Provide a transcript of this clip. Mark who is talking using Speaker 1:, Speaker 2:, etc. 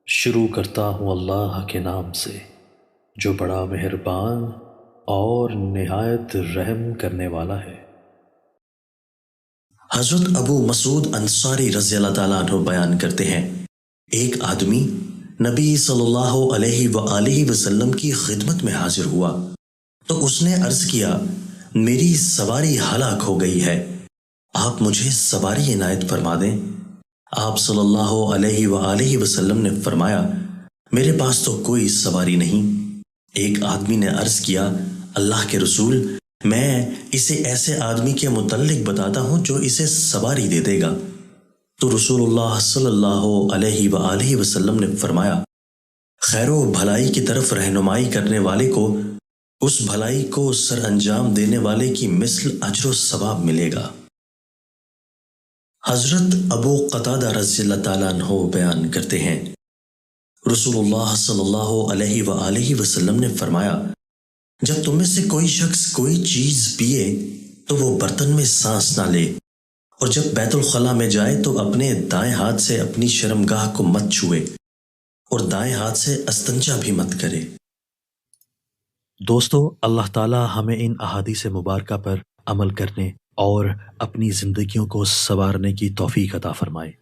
Speaker 1: شروع کرتا ہوں اللہ کے نام سے جو بڑا مہربان اور نہایت رحم کرنے والا ہے۔
Speaker 2: حضرت ابو مسعود انصاری رضی اللہ تعالیٰ عنہ بیان کرتے ہیں، ایک آدمی نبی صلی اللہ علیہ وآلہ وسلم کی خدمت میں حاضر ہوا تو اس نے عرض کیا، میری سواری ہلاک ہو گئی ہے، آپ مجھے سواری عنایت فرما دیں۔ آپ صلی اللہ علیہ وآلہ وسلم نے فرمایا، میرے پاس تو کوئی سواری نہیں۔ ایک آدمی نے عرض کیا، اللہ کے رسول، میں اسے ایسے آدمی کے متعلق بتاتا ہوں جو اسے سواری دے دے گا۔ تو رسول اللہ صلی اللہ علیہ وآلہ وسلم نے فرمایا، خیر و بھلائی کی طرف رہنمائی کرنے والے کو اس بھلائی کو سر انجام دینے والے کی مثل اجر و ثواب ملے گا۔ حضرت ابو قتادہ رضی اللہ تعالیٰ عنہ بیان کرتے ہیں، رسول اللہ صلی اللہ علیہ وآلہ وسلم نے فرمایا، جب تم میں سے کوئی شخص کوئی چیز پیے تو وہ برتن میں سانس نہ لے، اور جب بیت الخلاء میں جائے تو اپنے دائیں ہاتھ سے اپنی شرمگاہ کو مت چھوئے اور دائیں ہاتھ سے استنجا بھی مت کرے۔
Speaker 1: دوستو، اللہ تعالی ہمیں ان احادیث مبارکہ پر عمل کرنے اور اپنی زندگیوں کو سنوارنے کی توفیق عطا فرمائے۔